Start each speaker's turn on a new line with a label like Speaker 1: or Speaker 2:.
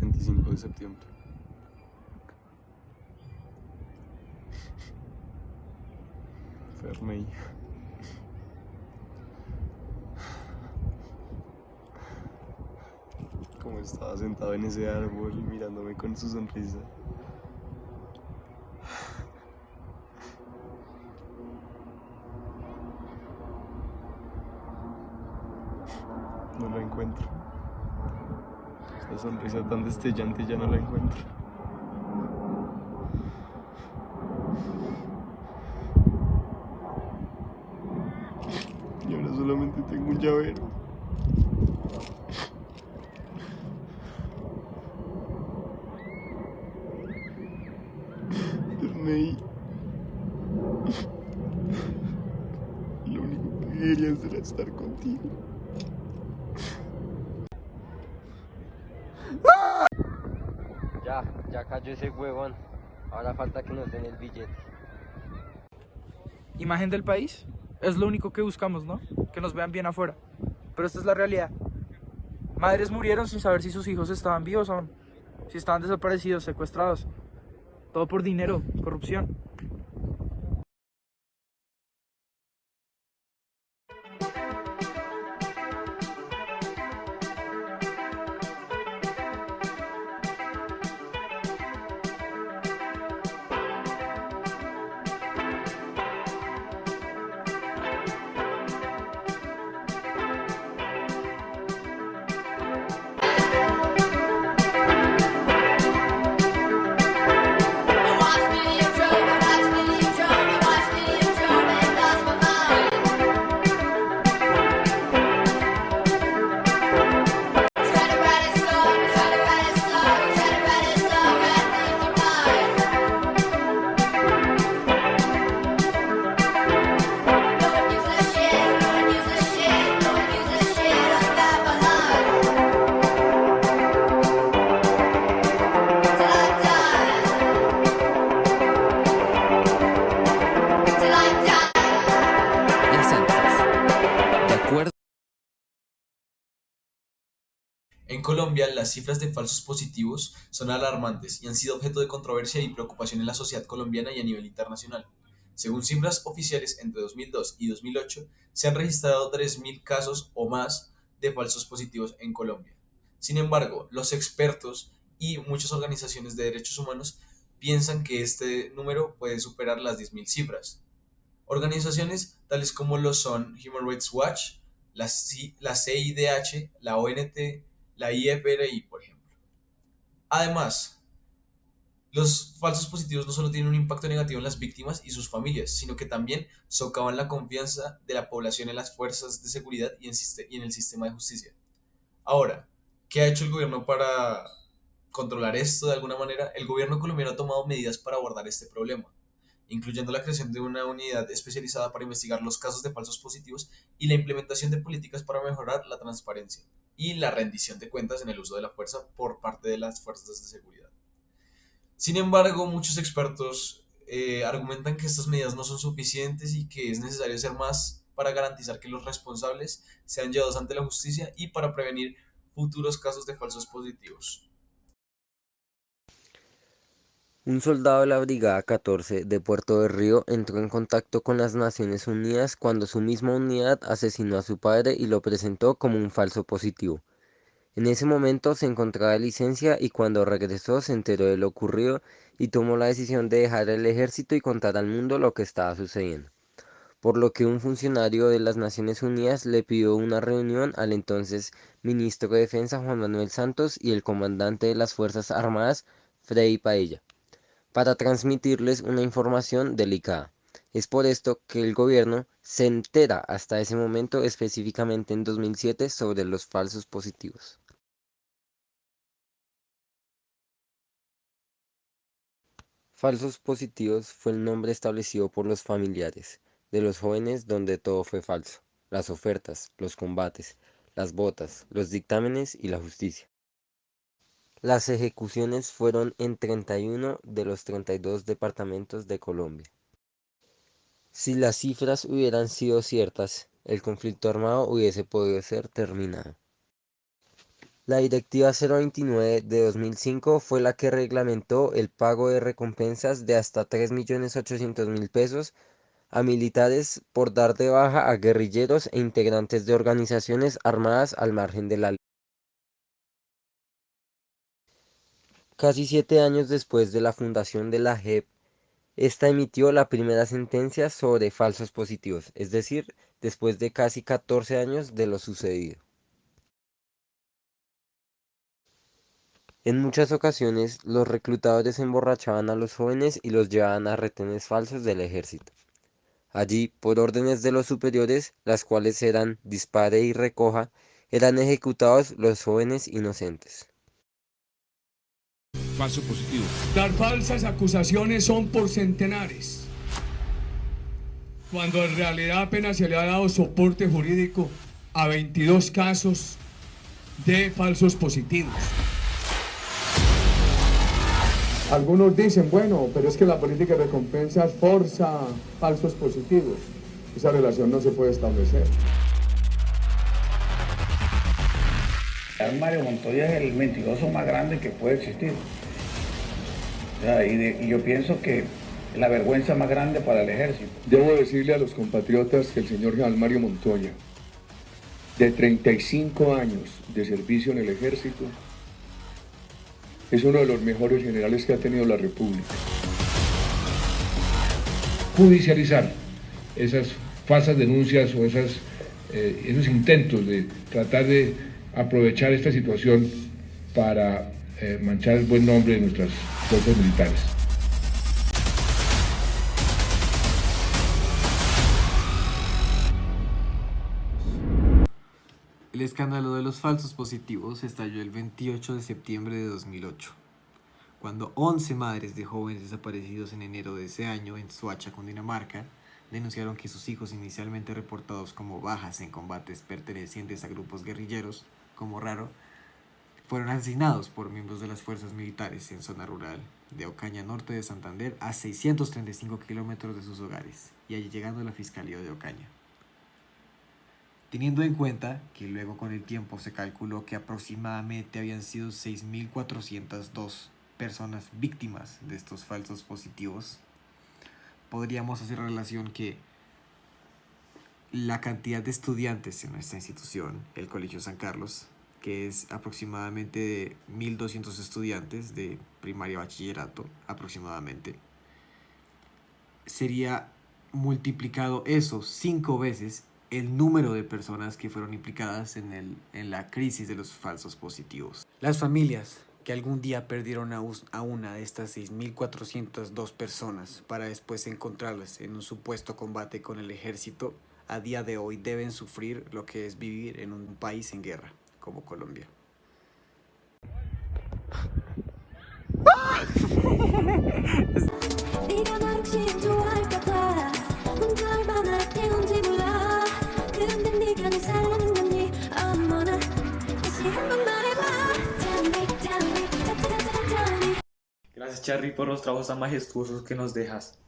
Speaker 1: 25 de septiembre. Ferney. Como estaba sentado en ese árbol mirándome con su sonrisa. No lo encuentro. Esa sonrisa tan destellante ya no la encuentro. Y ahora solamente tengo un llavero. Ernei. Lo único que quería era estar contigo.
Speaker 2: Ya cayó ese huevón. Ahora falta que nos den el billete.
Speaker 3: Imagen del país es lo único que buscamos, ¿no? Que nos vean bien afuera. Pero esta es la realidad. Madres murieron sin saber si sus hijos estaban vivos aún, si estaban desaparecidos, secuestrados. Todo por dinero, corrupción.
Speaker 4: En Colombia, las cifras de falsos positivos son alarmantes y han sido objeto de controversia y preocupación en la sociedad colombiana y a nivel internacional. Según cifras oficiales, entre 2002 y 2008 se han registrado 3.000 casos o más de falsos positivos en Colombia. Sin embargo, los expertos y muchas organizaciones de derechos humanos piensan que este número puede superar las 10.000 cifras. Organizaciones tales como lo son Human Rights Watch, la CIDH, la ONT, la IFRI, por ejemplo. Además, los falsos positivos no solo tienen un impacto negativo en las víctimas y sus familias, sino que también socavan la confianza de la población en las fuerzas de seguridad y en el sistema de justicia. Ahora, ¿qué ha hecho el gobierno para controlar esto de alguna manera? El gobierno colombiano ha tomado medidas para abordar este problema, incluyendo la creación de una unidad especializada para investigar los casos de falsos positivos y la implementación de políticas para mejorar la transparencia y la rendición de cuentas en el uso de la fuerza por parte de las fuerzas de seguridad. Sin embargo, muchos expertos argumentan que estas medidas no son suficientes y que es necesario hacer más para garantizar que los responsables sean llevados ante la justicia y para prevenir futuros casos de falsos positivos.
Speaker 2: Un soldado de la Brigada 14 de Puerto de Río entró en contacto con las Naciones Unidas cuando su misma unidad asesinó a su padre y lo presentó como un falso positivo. En ese momento se encontraba de licencia y cuando regresó se enteró de lo ocurrido y tomó la decisión de dejar el ejército y contar al mundo lo que estaba sucediendo. Por lo que un funcionario de las Naciones Unidas le pidió una reunión al entonces ministro de Defensa Juan Manuel Santos y el comandante de las Fuerzas Armadas Freddy Paella, para transmitirles una información delicada. Es por esto que el gobierno se entera hasta ese momento, específicamente en 2007, sobre los falsos positivos. Falsos positivos fue el nombre establecido por los familiares de los jóvenes donde todo fue falso: las ofertas, los combates, las botas, los dictámenes y la justicia. Las ejecuciones fueron en 31 de los 32 departamentos de Colombia. Si las cifras hubieran sido ciertas, el conflicto armado hubiese podido ser terminado. La Directiva 029 de 2005 fue la que reglamentó el pago de recompensas de hasta 3.800.000 pesos a militares por dar de baja a guerrilleros e integrantes de organizaciones armadas al margen de la ley. Casi 7 años después de la fundación de la JEP, esta emitió la primera sentencia sobre falsos positivos, es decir, después de casi 14 años de lo sucedido. En muchas ocasiones, los reclutadores emborrachaban a los jóvenes y los llevaban a retenes falsos del ejército. Allí, por órdenes de los superiores, las cuales eran dispare y recoja, eran ejecutados los jóvenes inocentes.
Speaker 5: Falso positivo.
Speaker 6: Las falsas acusaciones son por centenares, cuando en realidad apenas se le ha dado soporte jurídico a 22 casos de falsos positivos. Algunos dicen, bueno, pero es que la política de recompensas forza falsos positivos. Esa relación no se puede establecer.
Speaker 7: Mario Montoya es el mentiroso más grande que puede existir. Y yo pienso que la vergüenza más grande para el ejército.
Speaker 6: Debo decirle a los compatriotas que el señor General Mario Montoya, de 35 años de servicio en el ejército, es uno de los mejores generales que ha tenido la República.
Speaker 5: Judicializar esas falsas denuncias o esos intentos de tratar de aprovechar esta situación para manchar el buen nombre de nuestras fuerzas militares.
Speaker 8: El escándalo de los falsos positivos estalló el 28 de septiembre de 2008, cuando 11 madres de jóvenes desaparecidos en enero de ese año en Soacha, Cundinamarca, denunciaron que sus hijos, inicialmente reportados como bajas en combates pertenecientes a grupos guerrilleros, como Raro, fueron asesinados por miembros de las fuerzas militares en zona rural de Ocaña Norte de Santander, a 635 kilómetros de sus hogares, y allí llegando a la Fiscalía de Ocaña. Teniendo en cuenta que luego con el tiempo se calculó que aproximadamente habían sido 6.402 personas víctimas de estos falsos positivos, podríamos hacer relación que la cantidad de estudiantes en nuestra institución, el Colegio San Carlos, que es aproximadamente de 1.200 estudiantes de primaria y bachillerato aproximadamente, sería multiplicado eso 5 veces el número de personas que fueron implicadas en la crisis de los falsos positivos. Las familias que algún día perdieron a una de estas 6.402 personas para después encontrarlas en un supuesto combate con el ejército, a día de hoy deben sufrir lo que es vivir en un país en guerra, como Colombia.
Speaker 9: Gracias, Charly, por los trabajos tan majestuosos que nos dejas.